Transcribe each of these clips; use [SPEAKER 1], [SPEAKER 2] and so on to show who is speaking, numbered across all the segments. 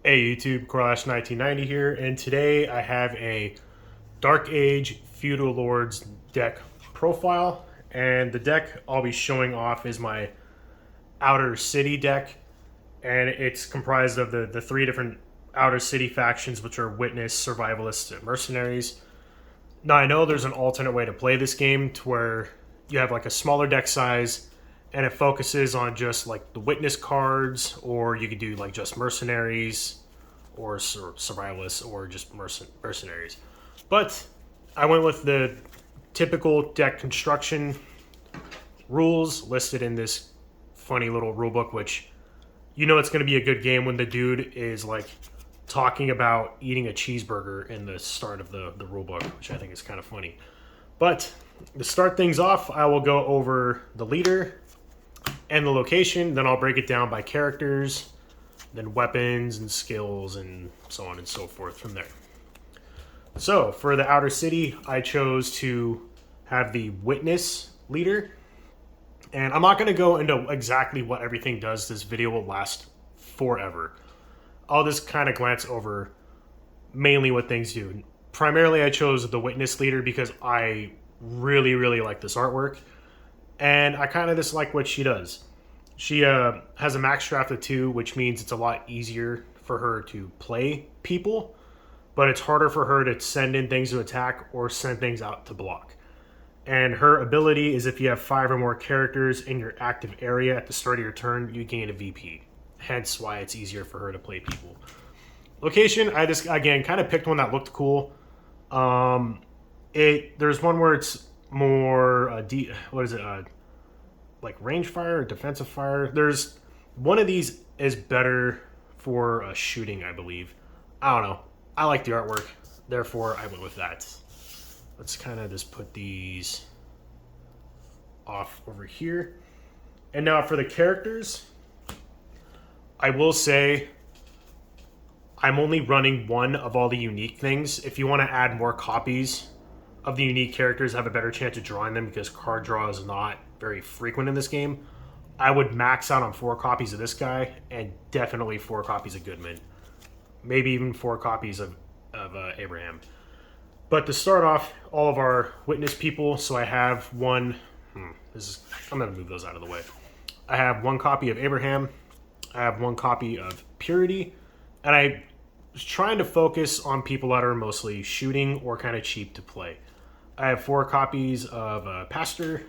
[SPEAKER 1] Hey YouTube, Corlash1990 here, and today I have a Dark Age Feudal Lords deck profile, and the deck I'll be showing off is my Outer City deck, and it's comprised of the three different Outer City factions, which are Witness, Survivalists, and Mercenaries. Now I know there's an alternate way to play this game to where you have like a smaller deck size and it focuses on just like the witness cards, or you could do like just mercenaries or survivalists or just mercenaries. But I went with the typical deck construction rules listed in this funny little rulebook, which you know it's going to be a good game when the dude is like talking about eating a cheeseburger in the start of the rulebook, which I think is kind of funny. But to start things off, I will go over the leader and the location, then I'll break it down by characters, then weapons and skills, and so on and so forth from there. So, for the Outer City, I chose to have the Witness leader. And I'm not going to go into exactly what everything does. This video will last forever. I'll just kind of glance over mainly what things do. Primarily, I chose the Witness leader because I really like this artwork. And I kind of dislike what she does. She has a max draft of 2, which means it's a lot easier for her to play people, but it's harder for her to send in things to attack or send things out to block. And her ability is if you have 5 or more characters in your active area at the start of your turn, you gain a VP. Hence why it's easier for her to play people. Location, I just, again, kind of picked one that looked cool. There's one where it's more like range fire or defensive fire. There's one of these is better for shooting, I believe. I don't know. I like the artwork, therefore I went with that. Let's kind of just put these off over here. And now for the characters, I will say I'm only running one of all the unique things. If you want to add more copies of the unique characters, have a better chance of drawing them because card draw is not very frequent in this game, I would max out on 4 copies of this guy and definitely 4 copies of Goodman. Maybe even 4 copies of Abraham. But to start off, all of our witness people, so I have one... I'm going to move those out of the way. I have 1 copy of Abraham. I have 1 copy of Purity. And I was trying to focus on people that are mostly shooting or kind of cheap to play. I have 4 copies of Pastor,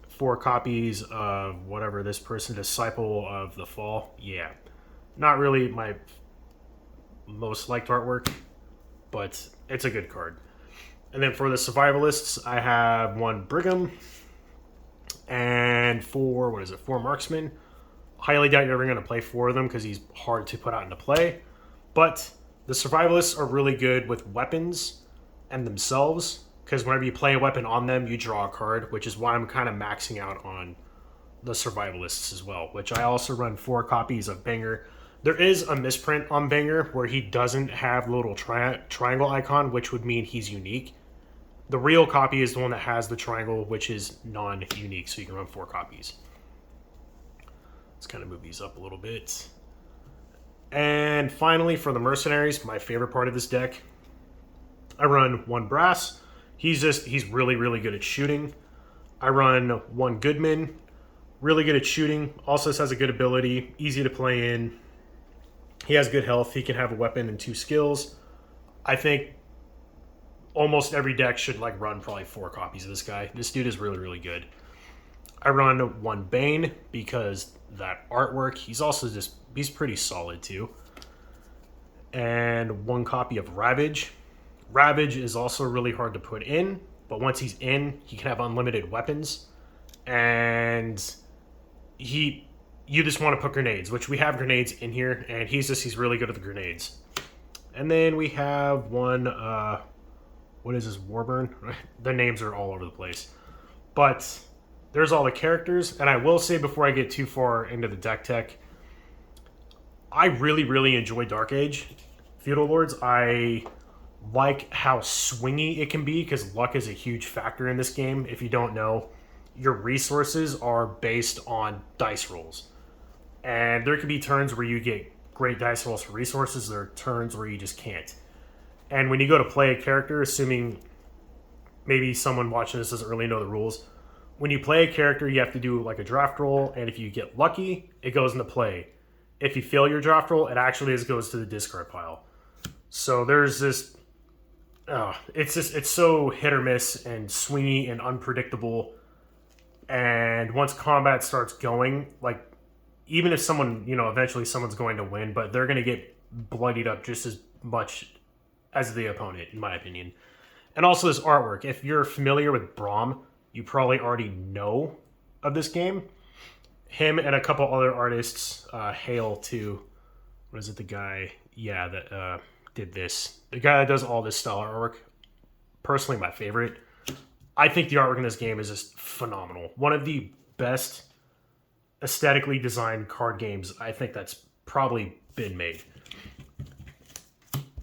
[SPEAKER 1] 4 copies of whatever this person, Disciple of the Fall. Yeah, not really my most liked artwork, but it's a good card. And then for the Survivalists, I have 1 Brigham and 4 Marksman. Highly doubt you're ever going to play 4 of them because he's hard to put out into play. But the Survivalists are really good with weapons and themselves, because whenever you play a weapon on them, you draw a card, which is why I'm kind of maxing out on the Survivalists as well, which I also run 4 copies of Banger. There is a misprint on Banger where he doesn't have the little triangle icon, which would mean he's unique. The real copy is the one that has the triangle, which is non-unique, so you can run 4 copies. Let's kind of move these up a little bit. And finally, for the Mercenaries, my favorite part of this deck, I run 1 Brass. He's really good at shooting. I run 1 Goodman, really good at shooting. Also has a good ability, easy to play in. He has good health. He can have a weapon and 2 skills. I think almost every deck should like run probably 4 copies of this guy. This dude is really good. I run 1 Bane because that artwork. He's pretty solid too. And 1 copy of Ravage. Ravage is also really hard to put in, but once he's in, he can have unlimited weapons. And you just want to put grenades, which we have grenades in here, and he's really good at the grenades. And then we have 1, what is this, Warburn? The names are all over the place. But there's all the characters, and I will say before I get too far into the deck tech, I really enjoy Dark Age Feudal Lords. I like how swingy it can be because luck is a huge factor in this game. If you don't know, your resources are based on dice rolls. And there could be turns where you get great dice rolls for resources. There are turns where you just can't. And when you go to play a character, assuming maybe someone watching this doesn't really know the rules, when you play a character, you have to do like a draft roll, and if you get lucky, it goes into play. If you fail your draft roll, it actually just goes to the discard pile. So there's this. It's so hit or miss and swingy and unpredictable. And once combat starts going, like even if someone, eventually someone's going to win, but they're going to get bloodied up just as much as the opponent, in my opinion. And also this artwork. If you're familiar with Braum, you probably already know of this game. Him and a couple other artists hail to, what is it, the guy, that did this. The guy that does all this style artwork, personally my favorite. I think the artwork in this game is just phenomenal. One of the best aesthetically designed card games I think that's probably been made.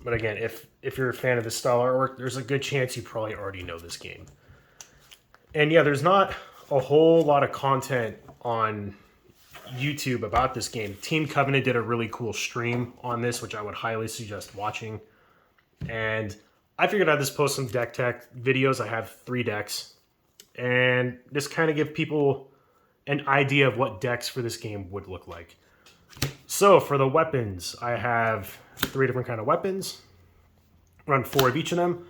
[SPEAKER 1] But again, if you're a fan of this style artwork, there's a good chance you probably already know this game. And yeah, there's not a whole lot of content on YouTube about this game. Team Covenant did a really cool stream on this, which I would highly suggest watching. And I figured I'd just post some deck tech videos. I have 3 decks. And just kind of give people an idea of what decks for this game would look like. So for the weapons, I have 3 different kind of weapons. Run 4 of each of them.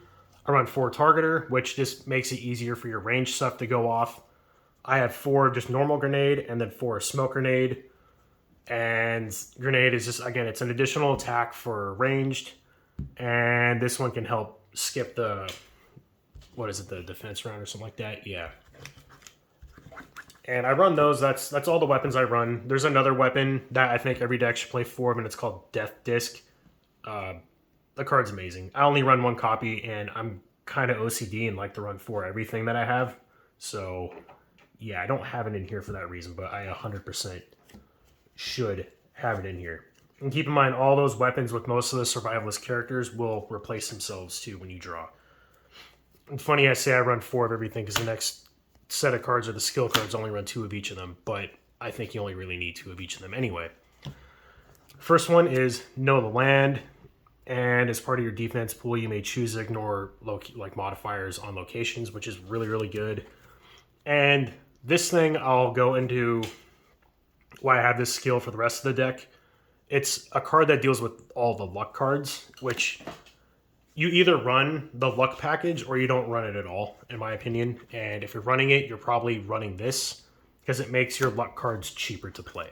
[SPEAKER 1] I run 4 Targeter, which just makes it easier for your range stuff to go off. I have 4 just normal grenade, and then 4 smoke grenade. And grenade is just, again, it's an additional attack for ranged. And this one can help skip the, the defense round or something like that? Yeah. And I run those. That's all the weapons I run. There's another weapon that I think every deck should play 4 of, and it's called Death Disc. The card's amazing. I only run 1 copy, and I'm kind of OCD and like to run 4 everything that I have. So, yeah, I don't have it in here for that reason, but I 100% should have it in here. And keep in mind, all those weapons with most of the survivalist characters will replace themselves, too, when you draw. And funny I say I run 4 of everything, because the next set of cards are the skill cards. I only run 2 of each of them, but I think you only really need 2 of each of them anyway. First one is Know the Land. And as part of your defense pool, you may choose to ignore modifiers on locations, which is really, really good. And this thing, I'll go into why I have this skill for the rest of the deck. It's a card that deals with all the luck cards, which you either run the luck package or you don't run it at all, in my opinion. And if you're running it, you're probably running this because it makes your luck cards cheaper to play.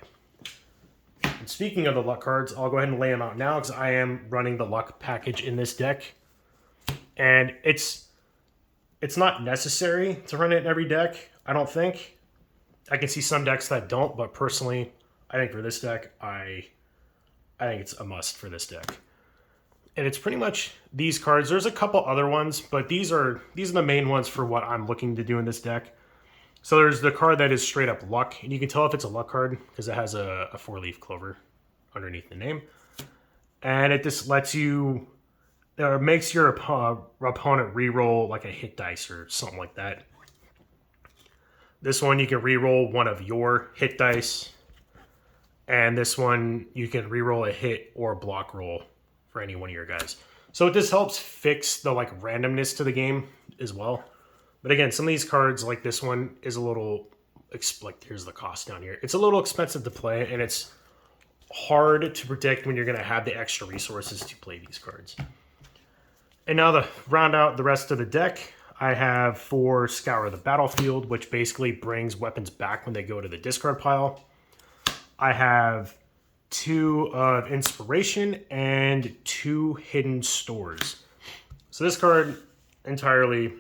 [SPEAKER 1] And speaking of the luck cards, I'll go ahead and lay them out now because I am running the luck package in this deck. And it's not necessary to run it in every deck, I don't think. I can see some decks that don't, but personally, I think for this deck, I think it's a must for this deck. And it's pretty much these cards. There's a couple other ones, but these are the main ones for what I'm looking to do in this deck. So there's the card that is straight up luck, and you can tell if it's a luck card because it has a 4-leaf clover underneath the name. And it just lets you, makes your opponent reroll like a hit dice or something like that. This one you can reroll one of your hit dice, and this one you can reroll a hit or block roll for any one of your guys. So this helps fix the randomness to the game as well. But again, some of these cards, like this one, is a little, here's the cost down here. It's a little expensive to play, and it's hard to predict when you're going to have the extra resources to play these cards. And now to round out the rest of the deck, I have 4 Scour the Battlefield, which basically brings weapons back when they go to the discard pile. I have 2 of Inspiration and 2 Hidden Stores. So this card entirely,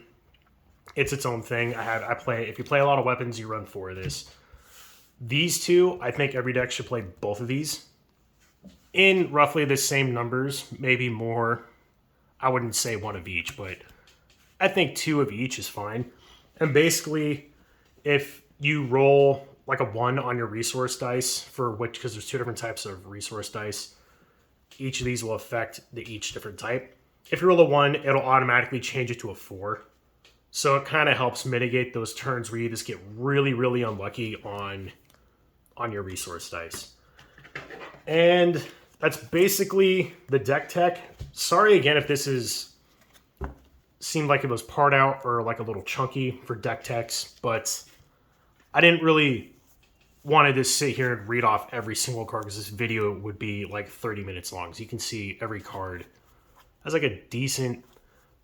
[SPEAKER 1] it's its own thing. If you play a lot of weapons, you run 4 of this. These 2, I think every deck should play both of these in roughly the same numbers, maybe more. I wouldn't say 1 of each, but I think 2 of each is fine. And basically, if you roll like a 1 on your resource dice, because there's 2 different types of resource dice, each of these will affect each different type. If you roll a 1, it'll automatically change it to a 4. So it kind of helps mitigate those turns where you just get really, really unlucky on your resource dice. And that's basically the deck tech. Sorry again if this seemed like it was part out or like a little chunky for deck techs, but I didn't really want to just sit here and read off every single card because this video would be like 30 minutes long. So you can see every card has like a decent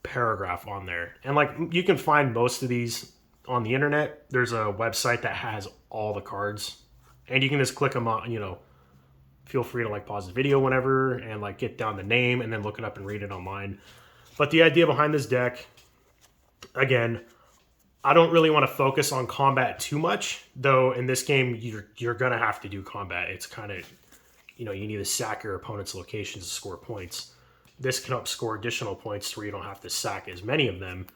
[SPEAKER 1] paragraph on there. And like you can find most of these on the internet. There's a website that has all the cards and you can just click them on, you know, feel free to like pause the video whenever and like get down the name and then look it up and read it online. But the idea behind this deck, again, I don't really want to focus on combat too much, though in this game you're going to have to do combat. It's kind of, you know, you need to sack your opponent's locations to score points. This can help score additional points where you don't have to sack as many of them.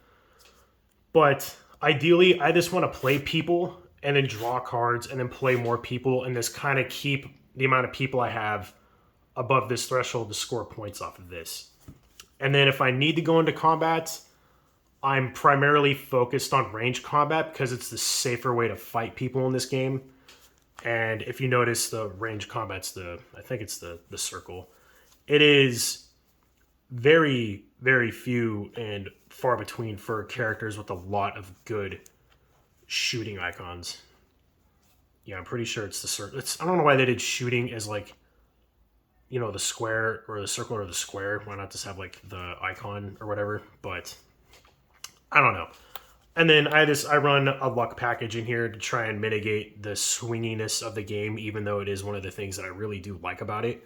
[SPEAKER 1] But ideally, I just want to play people and then draw cards and then play more people and just kind of keep the amount of people I have above this threshold to score points off of this. And then if I need to go into combat, I'm primarily focused on range combat because it's the safer way to fight people in this game. And if you notice, the range combat's I think it's the circle. It is very, very few and far between for characters with a lot of good shooting icons. Yeah, I'm pretty sure it's the circle. I don't know why they did shooting as like, you know, the square or the circle or the square. Why not just have like the icon or whatever? But I don't know. And then I run a luck package in here to try and mitigate the swinginess of the game, even though it is one of the things that I really do like about it.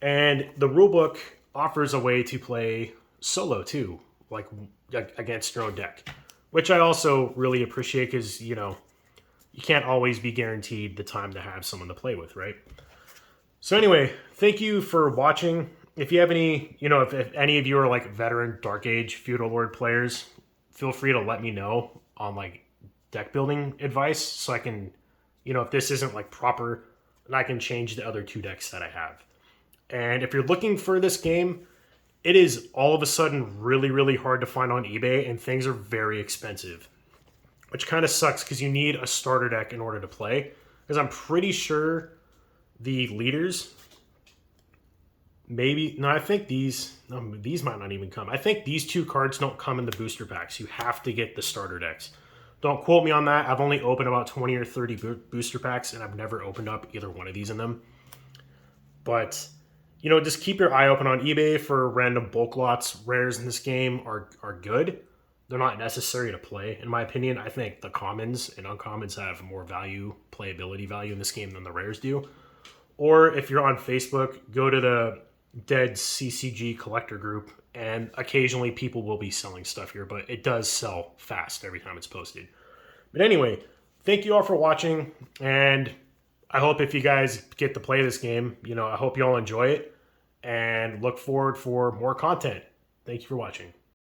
[SPEAKER 1] And the rulebook offers a way to play solo too, like against your own deck, which I also really appreciate because, you know, you can't always be guaranteed the time to have someone to play with, right? So anyway, thank you for watching. If you have any, you know, if any of you are like veteran Dark Age Feudal Lord players, feel free to let me know on like deck building advice so I can, you know, if this isn't like proper, then I can change the other two decks that I have. And if you're looking for this game, it is all of a sudden really, really hard to find on eBay and things are very expensive, which kind of sucks because you need a starter deck in order to play. Because I'm pretty sure the leaders, maybe, no, I think these might not even come. I think these two cards don't come in the booster packs. You have to get the starter decks. Don't quote me on that. I've only opened about 20 or 30 booster packs, and I've never opened up either one of these in them. But, you know, just keep your eye open on eBay for random bulk lots. Rares in this game are good. They're not necessary to play, in my opinion. I think the commons and uncommons have more value, playability value in this game than the rares do. Or if you're on Facebook, go to the Dead CCG collector group, and occasionally people will be selling stuff here, but it does sell fast every time it's posted. But anyway, thank you all for watching, and I hope if you guys get to play this game, you know, I hope you all enjoy it, and look forward for more content. Thank you for watching.